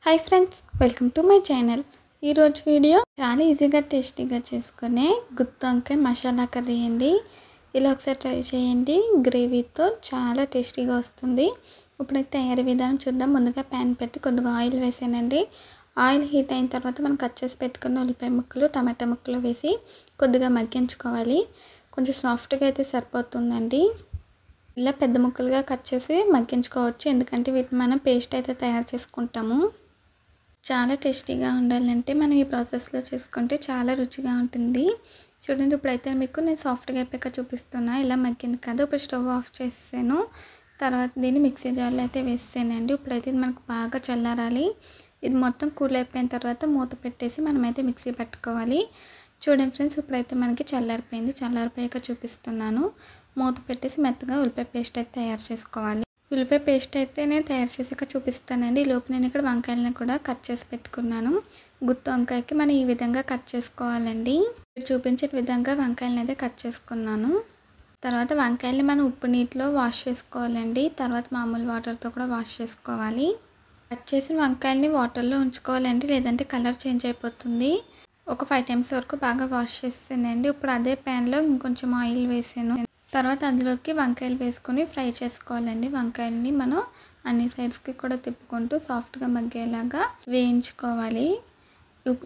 Hi friends, welcome to my channel. ఈరోజు video చాలా ఈజీగా టేస్టీగా చేసుకునే గుత్తి వంకాయ మసాలా కర్రీ అండి. ఇలా ఒకసారి ట్రై చేయండి. గ్రేవీతో చాలా టేస్టీగా వస్తుంది. ఇప్పుడైతే తయారీ విధానం చూద్దాం. ముందుగా ప్యాన్ పెట్టి కొద్దిగా ఆయిల్ వేసానండి. ఆయిల్ హీట్ అయిన తర్వాత మనం కట్ చేసి పెట్టుకున్న ఉల్లిపాయ ముక్కలు, టమాటా ముక్కలు వేసి కొద్దిగా మగ్గించుకోవాలి. కొంచెం సాఫ్ట్గా అయితే సరిపోతుందండి. ఇలా పెద్ద ముక్కలుగా కట్ చేసి మగ్గించుకోవచ్చు, ఎందుకంటే వీటిని మనం పేస్ట్ అయితే తయారు చేసుకుంటాము. చాలా టేస్టీగా ఉండాలంటే మనం ఈ ప్రాసెస్లో చేసుకుంటే చాలా రుచిగా ఉంటుంది. చూడండి, ఇప్పుడైతే మీకు నేను సాఫ్ట్గా అయిపోయాక చూపిస్తున్నా. ఇలా మగ్గింది కదా, ఇప్పుడు స్టవ్ ఆఫ్ చేసాను. తర్వాత దీన్ని మిక్సీ జార్లో అయితే వేసానండి. ఇప్పుడైతే ఇది మనకు బాగా చల్లారాలి. ఇది మొత్తం కూల్ అయిపోయిన తర్వాత మూత పెట్టేసి మనమైతే మిక్సీ పట్టుకోవాలి. చూడండి ఫ్రెండ్స్, ఇప్పుడైతే మనకి చల్లారిపోయింది. చల్లారిపోయాక చూపిస్తున్నాను. మూత పెట్టేసి మెత్తగా ఉల్లిపాయ పేస్ట్ అయితే తయారు చేసుకోవాలి. ఉల్లిపాయ పేస్ట్ అయితే నేను తయారు చేసాక చూపిస్తానండి. ఈ లోపు నేను ఇక్కడ వంకాయలను కూడా కట్ చేసి పెట్టుకున్నాను. గుత్తి వంకాయకి మనం ఈ విధంగా కట్ చేసుకోవాలండి. చూపించే విధంగా వంకాయలను అయితే కట్ చేసుకున్నాను. తర్వాత వంకాయల్ని మనం ఉప్పు నీటిలో వాష్ చేసుకోవాలండి. తర్వాత మామూలు వాటర్తో కూడా వాష్ చేసుకోవాలి. కట్ చేసిన వంకాయల్ని వాటర్లో ఉంచుకోవాలండి, లేదంటే కలర్ చేంజ్ అయిపోతుంది. ఒక 5 times వరకు బాగా వాష్ చేసానండి. ఇప్పుడు అదే ప్యాన్లో ఇంకొంచెం ఆయిల్ వేసాను. తర్వాత అందులోకి వంకాయలు వేసుకొని ఫ్రై చేసుకోవాలండి. వంకాయలని మనం అన్ని సైడ్స్కి కూడా తిప్పుకుంటూ సాఫ్ట్గా మగ్గేలాగా వేయించుకోవాలి.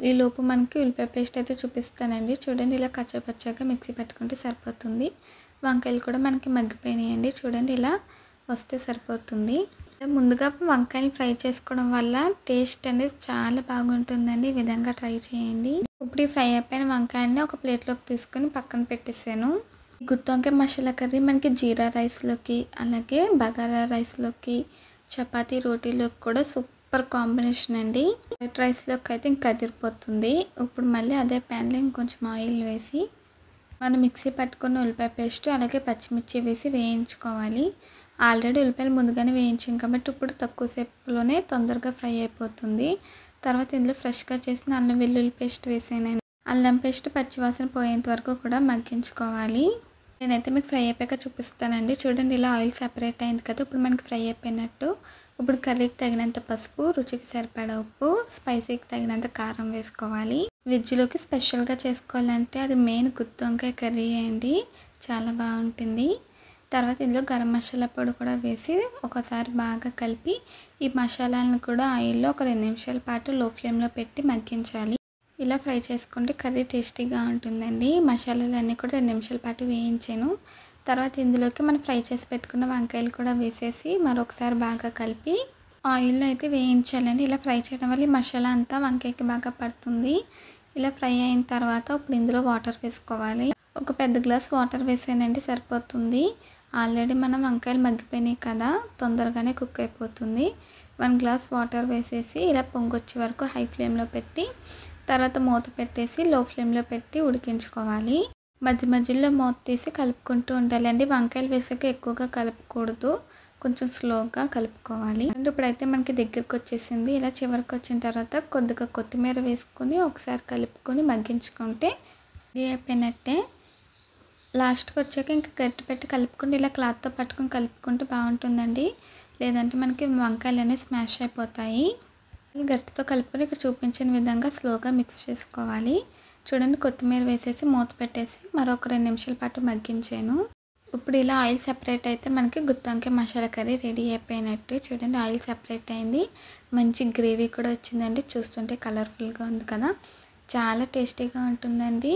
ఈ లోపు మనకి ఉల్లిపాయ పేస్ట్ అయితే చూపిస్తానండి. చూడండి, ఇలా కచ్చపచ్చగా మిక్సీ పెట్టుకుంటే సరిపోతుంది. వంకాయలు కూడా మనకి మగ్గిపోయినాయండి. చూడండి, ఇలా వస్తే సరిపోతుంది. ముందుగా వంకాయలు ఫ్రై చేసుకోవడం వల్ల టేస్ట్ అనేది చాలా బాగుంటుందండి. ఈ విధంగా ట్రై చేయండి. ఇప్పుడు ఈ ఫ్రై అయిపోయిన వంకాయలని ఒక ప్లేట్లోకి తీసుకొని పక్కన పెట్టేసాను. గుత్తి వంకాయ మసాలా కర్రీ మనకి జీరా రైస్లోకి, అలాగే బగారా రైస్లోకి, చపాతీ రోటీలోకి కూడా సూపర్ కాంబినేషన్ అండి. వైట్ రైస్లోకి అయితే ఇంకా అదిరిపోతుంది. ఇప్పుడు మళ్ళీ అదే ప్యాన్లో ఇంకొంచెం ఆయిల్ వేసి మనం మిక్సీ పట్టుకున్న ఉల్లిపాయ పేస్ట్ అలాగే పచ్చిమిర్చి వేసి వేయించుకోవాలి. ఆల్రెడీ ఉల్లిపాయలు ముందుగానే వేయించాం కాబట్టి ఇప్పుడు తక్కువ సేపులోనే తొందరగా ఫ్రై అయిపోతుంది. తర్వాత ఇందులో ఫ్రెష్గా చేసిన అల్లం వెల్లుల్లి పేస్ట్ వేసాను. అల్లం పేస్ట్ పచ్చివాసన పోయేంత వరకు కూడా మగ్గించుకోవాలి. నేనైతే మీకు ఫ్రై అయిపోయాక చూపిస్తానండి. చూడండి, ఇలా ఆయిల్ సెపరేట్ అయింది కదా, ఇప్పుడు మనకి ఫ్రై అయిపోయినట్టు. ఇప్పుడు కర్రీకి తగినంత పసుపు, రుచికి సరిపడా ఉప్పు, స్పైసీకి తగినంత కారం వేసుకోవాలి. వెజ్లోకి స్పెషల్గా చేసుకోవాలంటే అది మెయిన్ గుత్తి వంకాయ కర్రీ అండి, చాలా బాగుంటుంది. తర్వాత ఇందులో గరం మసాలా పొడి కూడా వేసి ఒకసారి బాగా కలిపి ఈ మసాలాలను కూడా ఆయిల్లో ఒక 2 నిమిషాల పాటు లో ఫ్లేమ్లో పెట్టి మగ్గించాలి. ఇలా ఫ్రై చేసుకుంటే కర్రీ టేస్టీగా ఉంటుందండి. మసాలాలన్నీ కూడా 2 నిమిషాల పాటు వేయించాను. తర్వాత ఇందులోకి మనం ఫ్రై చేసి పెట్టుకున్న వంకాయలు కూడా వేసేసి మరొకసారి బాగా కలిపి ఆయిల్లో అయితే వేయించాలండి. ఇలా ఫ్రై చేయడం వల్ల ఈ మసాలా అంతా వంకాయకి బాగా పడుతుంది. ఇలా ఫ్రై అయిన తర్వాత ఇప్పుడు ఇందులో వాటర్ వేసుకోవాలి. ఒక పెద్ద గ్లాస్ వాటర్ వేసానండి, సరిపోతుంది. ఆల్రెడీ మనం వంకాయలు మగ్గిపోయినాయి కదా, తొందరగానే కుక్ అయిపోతుంది. 1 గ్లాస్ వాటర్ వేసేసి ఇలా పొంగొచ్చే వరకు హై ఫ్లేమ్లో పెట్టి తర్వాత మూత పెట్టేసి లో ఫ్లేమ్లో పెట్టి ఉడికించుకోవాలి. మధ్య మధ్యలో మూత తీసి కలుపుకుంటూ ఉండాలండి. వంకాయలు వేసాక ఎక్కువగా కలుపుకూడదు, కొంచెం స్లోగా కలుపుకోవాలి. అంటే ఇప్పుడైతే మనకి దగ్గరకు వచ్చేసింది. ఇలా చివరికి వచ్చిన తర్వాత కొద్దిగా కొత్తిమీర వేసుకొని ఒకసారి కలుపుకొని మగ్గించుకుంటే ఇది అయిపోయినట్టే. లాస్ట్కి వచ్చాక ఇంకా గట్టి పెట్టి కలుపుకుంటే ఇలా క్లాత్తో పట్టుకొని కలుపుకుంటే బాగుంటుందండి, లేదంటే మనకి వంకాయలు అనేవి స్మాష్ అయిపోతాయి. గట్టితో కలుపుకొని ఇక్కడ చూపించిన విధంగా స్లోగా మిక్స్ చేసుకోవాలి. చూడండి, కొత్తిమీర వేసేసి మూత పెట్టేసి మరొక 2 నిమిషాల పాటు మగ్గించాను. ఇప్పుడు ఇలా ఆయిల్ సెపరేట్ అయితే మనకి గుత్తి వంకాయ మసాలా కర్రీ రెడీ అయిపోయినట్టు. చూడండి, ఆయిల్ సెపరేట్ అయింది, మంచి గ్రేవీ కూడా వచ్చిందండి. చూస్తుంటే కలర్ఫుల్గా ఉంది కదా, చాలా టేస్టీగా ఉంటుందండి.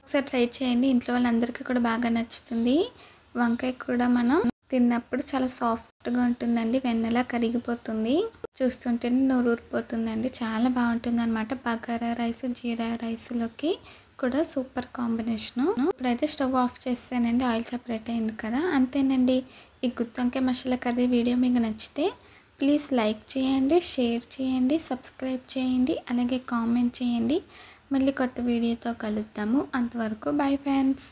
ఒకసారి ట్రై చేయండి, ఇంట్లో వాళ్ళందరికీ కూడా బాగా నచ్చుతుంది. వంకాయ కూడా మనం తిన్నప్పుడు చాలా సాఫ్ట్గా ఉంటుందండి, వెన్నెలా కరిగిపోతుంది. చూస్తుంటేనే నోరు ఊరిపోతుందండి, చాలా బాగుంటుంది అనమాట. బగారా రైస్, జీరా రైస్లోకి కూడా సూపర్ కాంబినేషను. ఇప్పుడైతే స్టవ్ ఆఫ్ చేసానండి, ఆయిల్ సెపరేట్ అయింది కదా. అంతేనండి, ఈ గుత్తి వంకాయ మసాలా కర్రీ వీడియో మీకు నచ్చితే ప్లీజ్ లైక్ చేయండి, షేర్ చేయండి, సబ్స్క్రైబ్ చేయండి, అలాగే కామెంట్ చేయండి. మళ్ళీ కొత్త వీడియోతో కలుద్దాము. అంతవరకు బాయ్ ఫ్రెండ్స్.